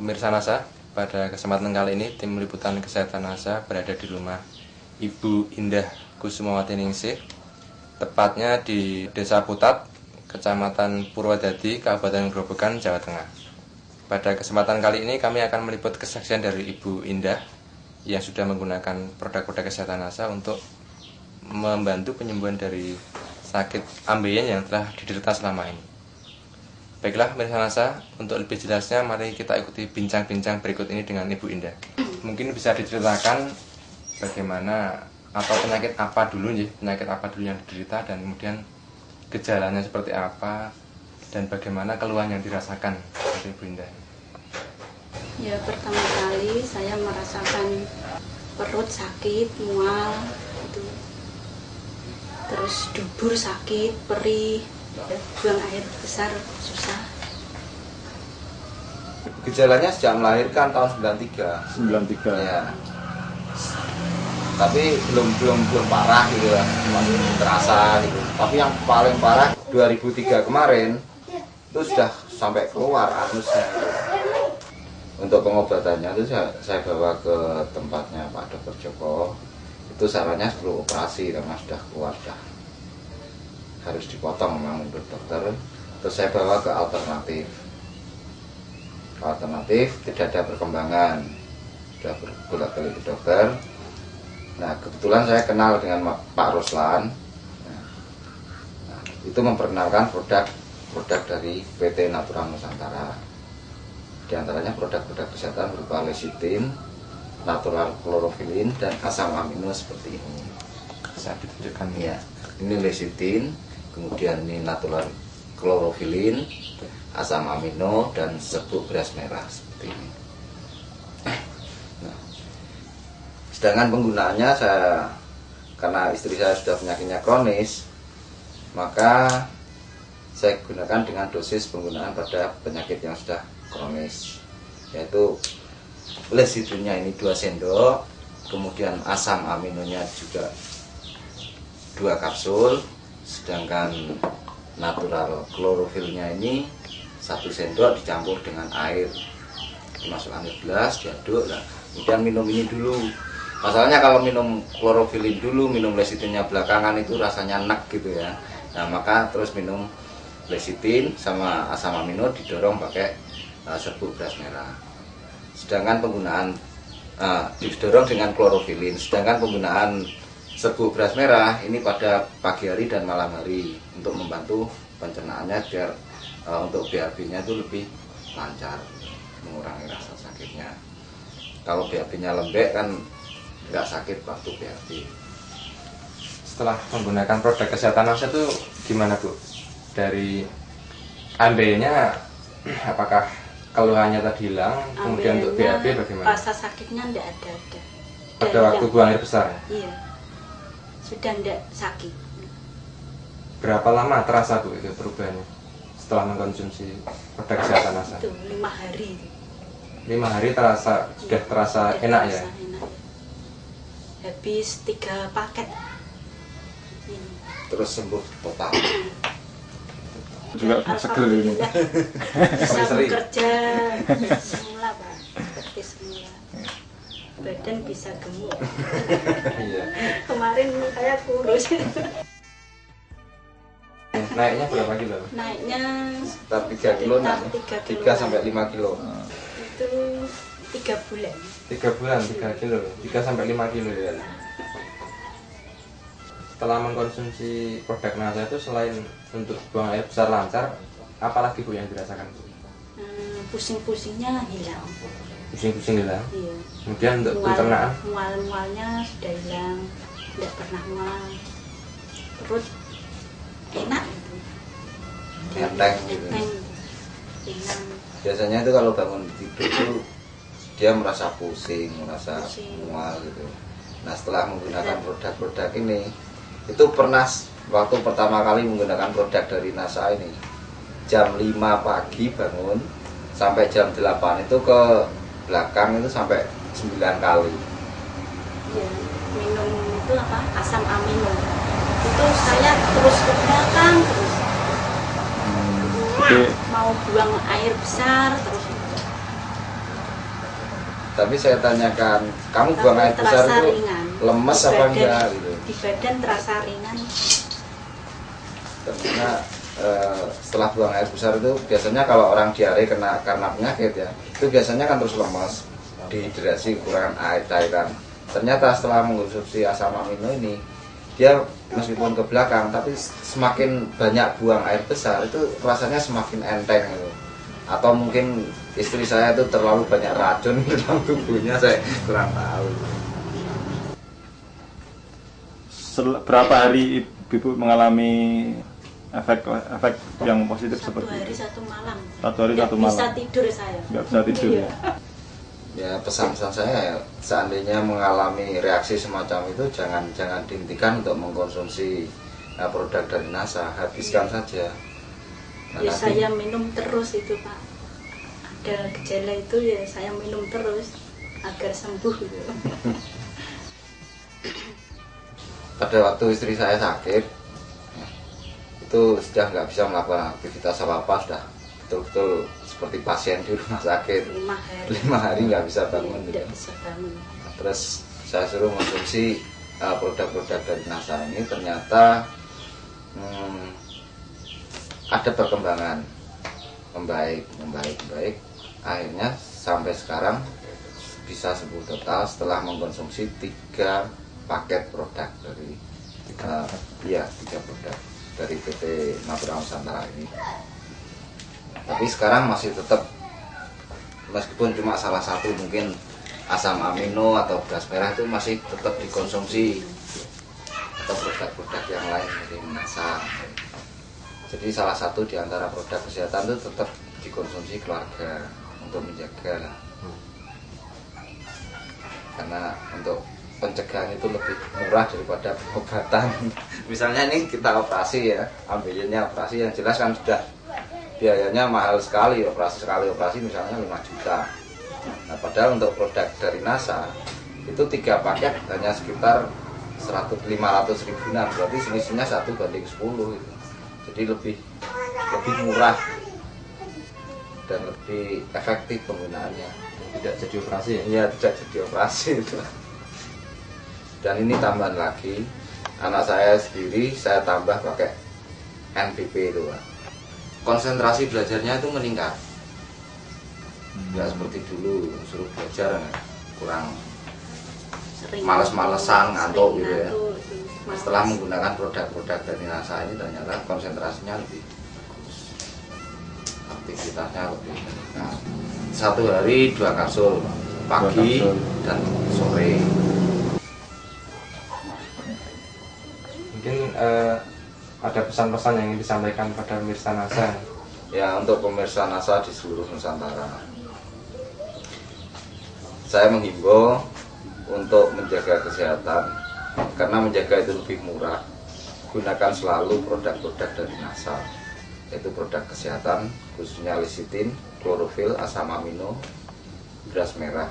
Pemirsa NASA, pada kesempatan kali ini tim liputan kesehatan NASA berada di rumah Ibu Indah Kusumawati Ningsih, tepatnya di Desa Putat, Kecamatan Purwodadi, Kabupaten Grobogan, Jawa Tengah. Pada kesempatan kali ini kami akan meliput kesaksian dari Ibu Indah yang sudah menggunakan produk-produk kesehatan NASA untuk membantu penyembuhan dari sakit ambeien yang telah diderita selama ini. Baiklah pemirsa NASA, untuk lebih jelasnya mari kita ikuti bincang-bincang berikut ini dengan Ibu Indah. Mungkin bisa diceritakan bagaimana atau penyakit apa dulu yang diderita, dan kemudian gejalanya seperti apa dan bagaimana keluhan yang dirasakan dari Ibu Indah. Ya, pertama kali saya merasakan perut sakit, mual gitu. Terus dubur sakit, perih, buang air besar susah. Gejalanya sejak melahirkan tahun 93. 93. Ya. Tapi belum parah gitu lah, masih terasa gitu. Tapi yang paling parah 2003 kemarin itu sudah sampai keluar anusnya. Untuk pengobatannya itu saya bawa ke tempatnya Pak Dr. Joko. Itu sarannya perlu operasi karena sudah keluar, sudah harus dipotong memang menurut dokter. Terus saya bawa ke alternatif tidak ada perkembangan, sudah bolak-balik ke dokter. Nah kebetulan saya kenal dengan Pak Ruslan. Nah, itu memperkenalkan produk dari PT Natural Nusantara. Di antaranya produk-produk kesehatan berupa lecithin, natural chlorophylline, dan asam amino seperti ini. Bisa ditunjukkan Ya, ini lecithin, kemudian ini natural chlorophylline, asam amino, dan serbuk beras merah seperti ini. Nah, sedangkan penggunaannya karena istri saya sudah penyakitnya kronis, maka saya gunakan dengan dosis penggunaan pada penyakit yang sudah kronis, yaitu lecithinnya ini 2 sendok, kemudian asam aminonya juga 2 kapsul, sedangkan natural chlorophylnya ini 1 sendok dicampur dengan air, dimasukkan ke gelas, diaduk, nah, kemudian minum ini dulu. Masalahnya kalau minum chlorophylline dulu, minum lecithinnya belakangan itu rasanya enak gitu ya. Nah maka terus minum lecithin sama asam amino didorong pakai serbuk beras merah. Sedangkan penggunaan didorong dengan chlorophylline, sedangkan penggunaan serbuk beras merah ini pada pagi hari dan malam hari untuk membantu pencernaannya biar untuk BAB-nya itu lebih lancar, mengurangi rasa sakitnya. Kalau BAB-nya lembek kan nggak sakit waktu BAB. Setelah menggunakan produk kesehatan NASA itu gimana Bu? Dari ambeinya apakah keluhannya tadi hilang? Kemudian untuk BAB bagaimana? Rasa sakitnya enggak ada. Pada waktu buang air besar? Iya, sudah enggak sakit. Berapa lama terasa Bu itu perubahannya setelah mengkonsumsi produk kesehatan NASA? Itu 5 hari. 5 hari sudah terasa enak ya? Enak. Habis 3 paket. Terus sembuh total. Juga seger ini. Bisa Seri. bekerja semula Pak, seperti semula. Badan bisa gemuk. Iya. Kemarin saya kurus. Naiknya berapa kilo? Naiknya Sekitar 3 kilo, sekitar 3 sampai 5 kilo. itu 3 bulan. 3 bulan, 3 kilo, 3 sampai 5 kilo ya. Setelah mengkonsumsi produk NASA itu selain untuk buang air besar lancar, apalagi Bu yang dirasakan Bu? Pusing-pusingnya hilang. Pusing-pusing hilang. Iya. Kemudian untuk pencernaan? Mual-mualnya sudah hilang, tidak pernah mual. Perut enak gitu. Enteng gitu. Enteng. Enak. Biasanya itu kalau bangun tidur itu dia merasa pusing, merasa mual gitu. Nah setelah menggunakan produk-produk ini, itu pernah waktu pertama kali menggunakan produk dari NASA ini, jam 5 pagi bangun sampai jam 8 itu ke belakang itu sampai 9 kali. Ya, minum itu asam amino. Itu saya terus ke belakang terus. Jadi Mau buang air besar terus. Tapi saya tanyakan, kamu buang air besar itu ringan. lemes Di apa badan- enggak gitu. Di badan terasa ringan. Karena setelah buang air besar itu biasanya kalau orang diare karena penyakit ya, itu biasanya kan terus lemas, dehidrasi, kekurangan air, cairan. Ternyata setelah mengkonsumsi asam amino ini, dia meskipun ke belakang tapi semakin banyak buang air besar itu rasanya semakin enteng gitu. Atau mungkin istri saya itu terlalu banyak racun di dalam tubuhnya, saya kurang tahu. Berapa hari ibu mengalami efek yang positif Satu seperti hari itu? satu malam. Satu hari Nggak satu malam. bisa tidur saya. Nggak bisa tidur Iya. ya? Ya pesan-pesan saya ya, seandainya mengalami reaksi semacam itu jangan dihentikan untuk mengkonsumsi produk dari NASA, habiskan saja. Nah, Ya nanti- saya minum terus itu Pak. Ada gejala itu ya saya minum terus agar sembuh gitu. pada waktu istri saya sakit itu sudah nggak bisa melakukan aktivitas apa-apa, sudah betul-betul seperti pasien di rumah sakit. 5 hari. 5 hari nggak bisa bangun gitu. Tidak bisa bangun. Terus saya suruh konsumsi produk-produk dari NASA ini, ternyata ada perkembangan membaik. Akhirnya sampai sekarang bisa sembuh total setelah mengkonsumsi 3 paket produk dari 3 produk dari PT Natura Nusantara ini. Tapi sekarang masih tetap, meskipun cuma salah satu mungkin asam amino atau beras merah itu masih tetap dikonsumsi, atau produk-produk yang lain dari NASA. Jadi salah satu di antara produk kesehatan itu tetap dikonsumsi keluarga untuk menjaga, karena untuk pencegahan itu lebih murah daripada pengobatan. Misalnya ini kita operasi ya, ambilnya operasi yang jelas kan sudah biayanya mahal sekali, sekali operasi misalnya 5 juta. Nah padahal untuk produk dari NASA itu 3 paket hanya sekitar 500 ribuan, berarti selisihnya 1:10 gitu. Jadi lebih murah dan lebih efektif penggunaannya. Tidak jadi operasi ya? Iya, tidak jadi operasi itu. Dan ini tambahan lagi, anak saya sendiri saya tambah pakai NPP itu Pak. Konsentrasi belajarnya itu meningkat. Nggak seperti dulu suruh belajar kurang Sering males-malesan, ngantuk gitu ya. ngantuk, males. Setelah menggunakan produk-produk dari NASA ini ternyata konsentrasinya lebih bagus, aktivitasnya lebih meningkat. 1 hari 2 kapsul, pagi 2 kapsul. dan sore. Mungkin ada pesan-pesan yang ingin disampaikan pada pemirsa NASA. Ya, untuk pemirsa NASA di seluruh Nusantara, saya menghimbau untuk menjaga kesehatan, karena menjaga itu lebih murah. Gunakan selalu produk-produk dari NASA, yaitu produk kesehatan khususnya lecitin, klorofil, asam amino, beras merah.